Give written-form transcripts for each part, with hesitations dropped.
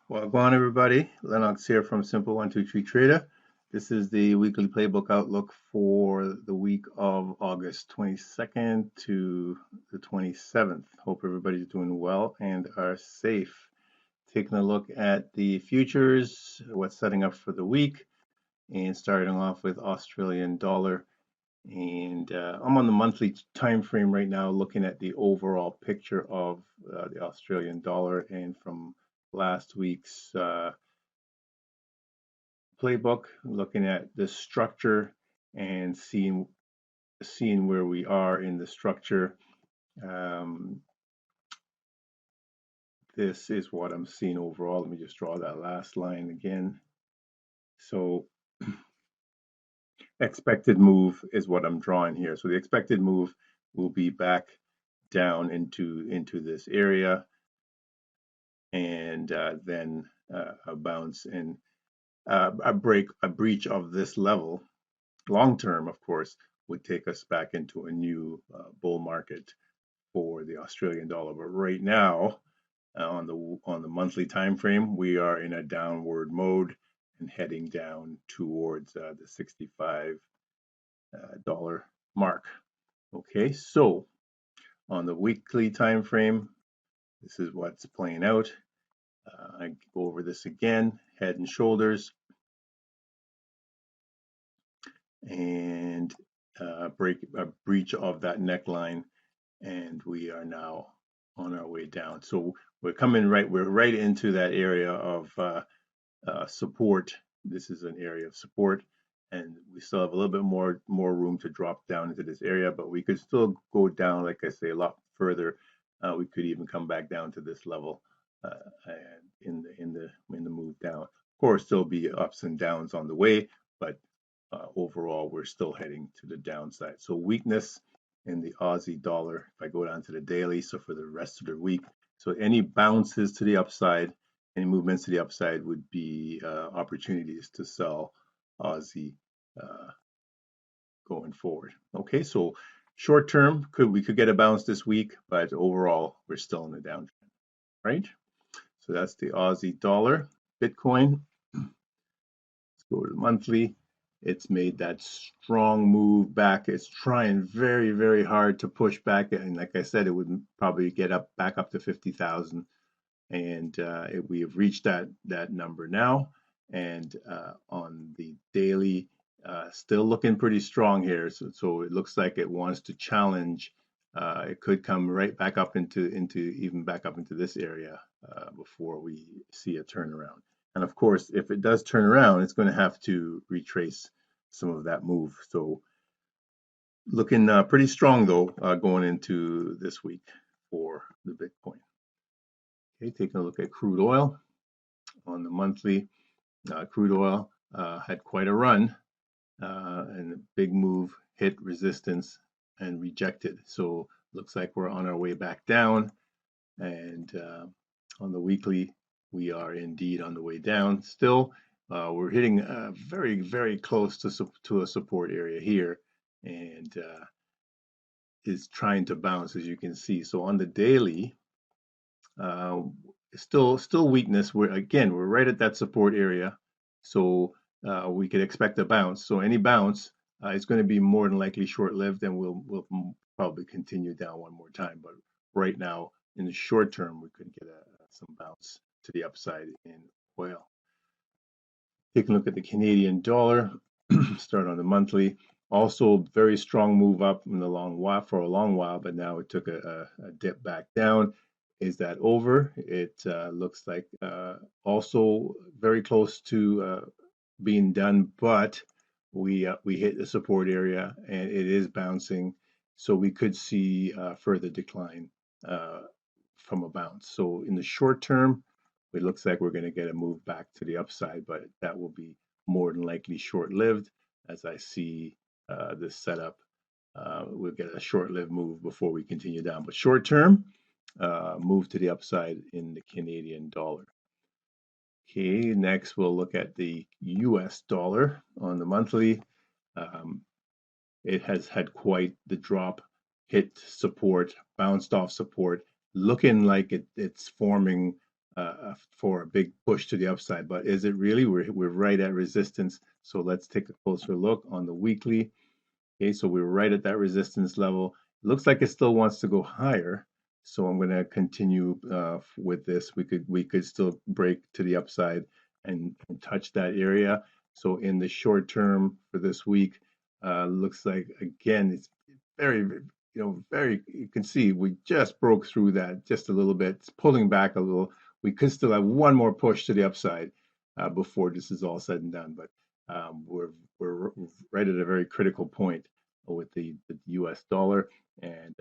Well, go on, everybody. Lennox here from Simple123 Trader. This is the weekly playbook outlook for the week of August 22nd to the 27th. Hope everybody's doing well and are safe. Taking a look at the futures, what's setting up for the week, and starting off with Australian dollar. And I'm on the monthly time frame right now, looking at the overall picture of the Australian dollar, and from last week's playbook, looking at the structure and seeing where we are in the structure. This is what I'm seeing overall. Let me just draw that last line again. So expected move is what I'm drawing here. So the expected move will be back down into this area, and then a bounce and a breach of this level. Long term, of course, would take us back into a new bull market for the Australian dollar. But right now, on the monthly time frame, we are in a downward mode and heading down towards the $65 mark. Okay, so on the weekly time frame, this is what's playing out. I go over this again: head and shoulders, and a breach of that neckline, and we are now on our way down. So we're right into that area of support. This is an area of support, and we still have a little bit more room to drop down into this area, but we could still go down, like I say, a lot further. We could even come back down to this level and in the move down. Of course, there'll be ups and downs on the way, but overall, we're still heading to the downside. So weakness in the Aussie dollar. If I go down to the daily, so for the rest of the week, so any bounces to the upside, any movements to the upside would be opportunities to sell Aussie going forward. Okay, so short term, we could get a bounce this week, but overall, we're still in the downtrend, right? So that's the Aussie dollar. Bitcoin, let's go to the monthly. It's made that strong move back. It's trying very, very hard to push back, and like I said, it would probably get back up to 50,000, and we have reached that number now. And on the daily, still looking pretty strong here. So it looks like it wants to challenge. It could come right back up into this area before we see a turnaround. And of course, if it does turn around, it's going to have to retrace some of that move. So looking pretty strong, though, going into this week for the Bitcoin. Okay, taking a look at crude oil on the monthly. Crude oil had quite a run, and a big move, hit resistance and rejected. So looks like we're on our way back down. And on the weekly, we are indeed on the way down. Still, we're hitting very, very close to a support area here, and is trying to bounce, as you can see. So on the daily, still weakness. We're right at that support area, so we could expect a bounce. So any bounce is going to be more than likely short-lived, and we'll probably continue down one more time. But right now, in the short term, we could get some bounce to the upside in oil. Take a look at the Canadian dollar. Start on the monthly. Also, very strong move up in the for a long while, but now it took a dip back down. Is that over? It looks like also very close to being done, but we hit the support area and it is bouncing, so we could see further decline from a bounce. So in the short term, it looks like we're going to get a move back to the upside, but that will be more than likely short-lived. As I see this setup, we'll get a short-lived move before we continue down. But short term, move to the upside in the Canadian dollar. Okay, next we'll look at the US dollar on the monthly. It has had quite the drop, hit support, bounced off support, looking like it's forming for a big push to the upside, but is it really? We're right at resistance. So let's take a closer look on the weekly. Okay, so we're right at that resistance level. It looks like it still wants to go higher. So I'm going to continue with this. We could still break to the upside and touch that area. So in the short term for this week, looks like again it's very, very. You can see we just broke through that just a little bit. It's pulling back a little. We could still have one more push to the upside before this is all said and done. But we're right at a very critical point with the US dollar, and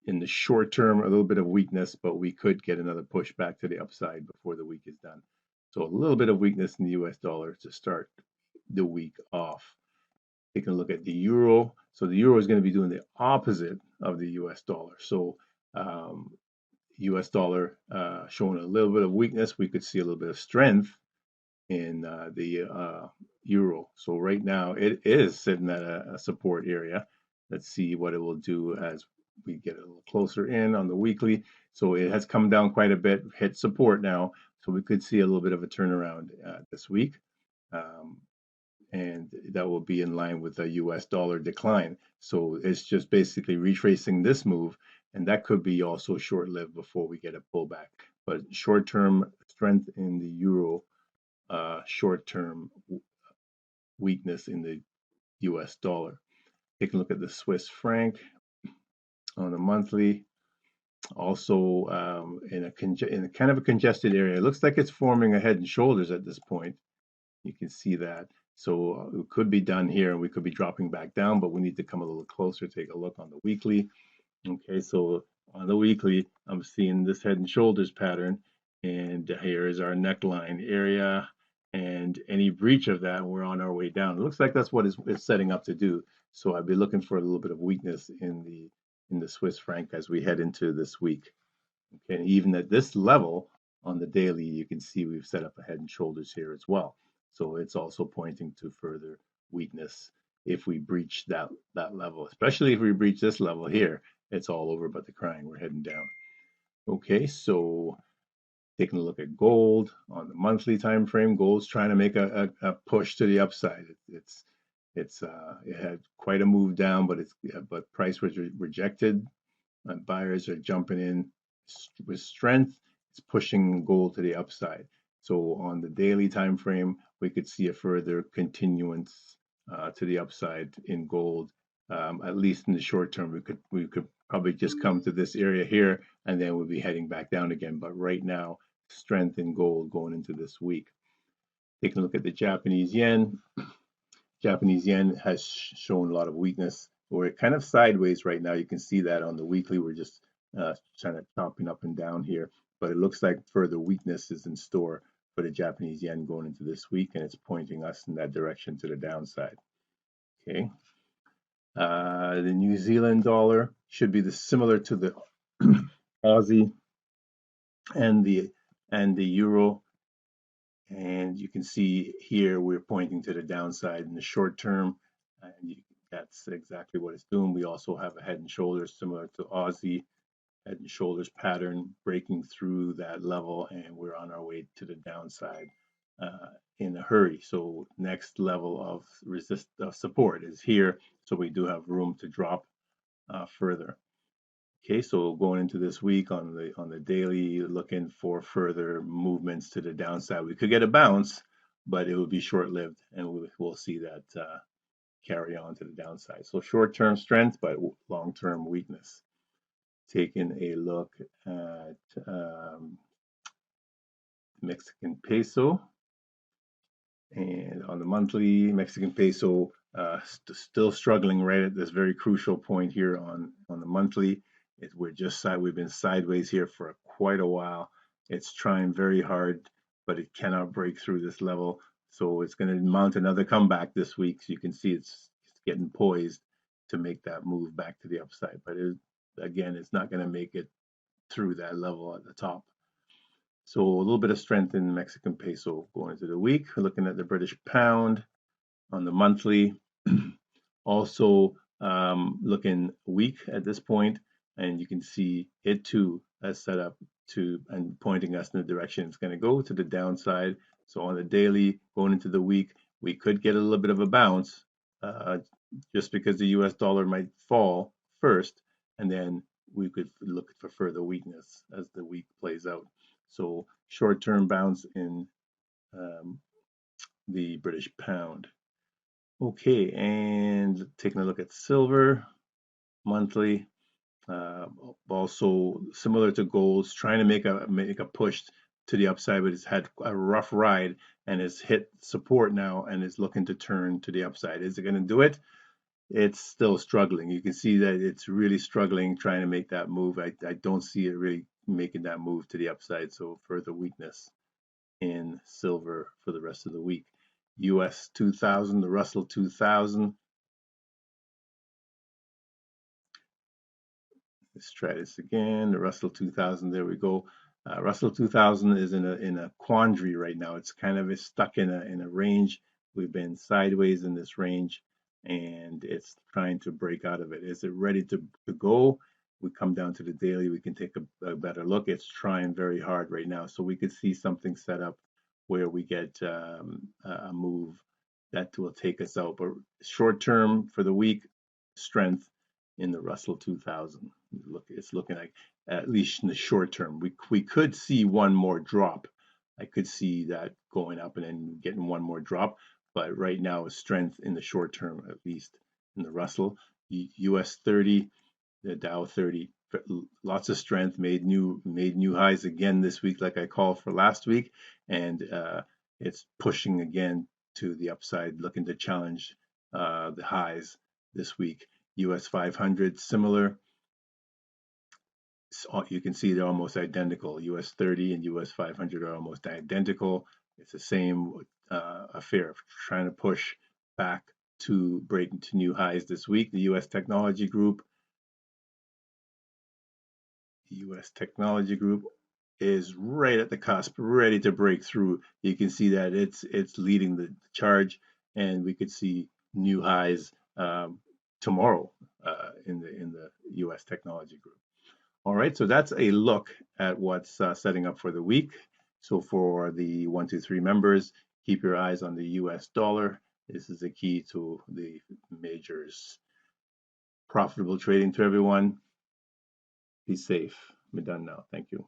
in the short term a little bit of weakness, but we could get another push back to the upside before the week is done. So a little bit of weakness in the US dollar to start the week off. Taking a look at the euro, so the euro is going to be doing the opposite of the US dollar. So US dollar showing a little bit of weakness. We could see a little bit of strength in the euro. So right now it is sitting at a support area. Let's see what it will do as we get a little closer in on the weekly. So it has come down quite a bit, hit support now. So we could see a little bit of a turnaround this week. And that will be in line with the US dollar decline. So it's just basically retracing this move, and that could be also short-lived before we get a pullback. But short-term strength in the euro, short-term weakness in the US dollar. Take a look at the Swiss franc on the monthly. Also in a kind of a congested area. It looks like it's forming a head and shoulders at this point. You can see that. So it could be done here, and we could be dropping back down, but we need to come a little closer, take a look on the weekly. Okay, so on the weekly, I'm seeing this head and shoulders pattern, and here is our neckline area, and any breach of that, we're on our way down. It looks like that's what it's setting up to do. So I'd be looking for a little bit of weakness in the Swiss franc as we head into this week. Okay, and even at this level on the daily, you can see we've set up a head and shoulders here as well. So it's also pointing to further weakness if we breach that level, especially if we breach this level here. It's all over but the crying. We're heading down. Okay, so taking a look at gold on the monthly time frame. Gold's trying to make a push to the upside. It had quite a move down, but price was rejected. Buyers are jumping in with strength. It's pushing gold to the upside. So on the daily time frame, we could see a further continuance to the upside in gold. At least in the short term, we could probably just come to this area here, and then we'll be heading back down again. But right now, strength in gold going into this week. Taking a look at the Japanese yen. Japanese yen has shown a lot of weakness. We're kind of sideways right now. You can see that on the weekly. We're just kind of chopping up and down here, but it looks like further weakness is in store for the Japanese yen going into this week, and it's pointing us in that direction to the downside. Okay. The New Zealand dollar should be similar to the Aussie and the euro. And you can see here we're pointing to the downside in the short term, and that's exactly what it's doing. We also have a head and shoulders similar to Aussie, head and shoulders pattern breaking through that level, and we're on our way to the downside in a hurry. So next level of support is here, so we do have room to drop further. Okay, so going into this week on the daily, looking for further movements to the downside. We could get a bounce, but it will be short-lived, and we'll see that carry on to the downside. So short-term strength, but long-term weakness. Taking a look at Mexican peso, and on the monthly, Mexican peso still struggling right at this very crucial point here on the monthly. We've been sideways here for quite a while. It's trying very hard, but it cannot break through this level. So it's going to mount another comeback this week. So you can see it's getting poised to make that move back to the upside. But again, it's not going to make it through that level at the top. So a little bit of strength in the Mexican peso going into the week. We're looking at the British pound on the monthly. Also looking weak at this point. and you can see it too as set up to and pointing us in the direction it's going to go to the downside. So on the daily going into the week, we could get a little bit of a bounce just because the US dollar might fall first, and then we could look for further weakness as the week plays out. So short-term bounce in the British pound. Okay, and taking a look at silver monthly. Also similar to gold, trying to make a push to the upside, but it's had a rough ride and has hit support now and is looking to turn to the upside. Is it going to do it? It's still struggling. You can see that it's really struggling trying to make that move. I don't see it really making that move to the upside, so further weakness in silver for the rest of the week. US 2000, the Russell 2000. Let's try this again. The Russell 2000, there we go. Russell 2000 is in a quandary right now. It's kind of stuck in a range. We've been sideways in this range, and it's trying to break out of it. Is it ready to go? We come down to the daily. We can take a better look. It's trying very hard right now, so we could see something set up where we get a move that will take us out. But short term for the week, strength in the Russell 2000. It's looking like, at least in the short term, we could see one more drop. I could see that going up and then getting one more drop, but right now is strength in the short term, at least in the Russell. US 30, the Dow 30, lots of strength, made new highs again this week, like I called for last week, and it's pushing again to the upside, looking to challenge the highs this week. US 500, similar. So you can see they're almost identical. US 30 and US 500 are almost identical. It's the same affair of trying to push back to break into new highs this week. The US Technology Group, is right at the cusp, ready to break through. You can see that it's leading the charge, and we could see new highs tomorrow in the US Technology Group. All right, so that's a look at what's setting up for the week. So for the 123 members, keep your eyes on the US dollar. This is the key to the majors. Profitable trading to everyone. Be safe. We're done now. Thank you.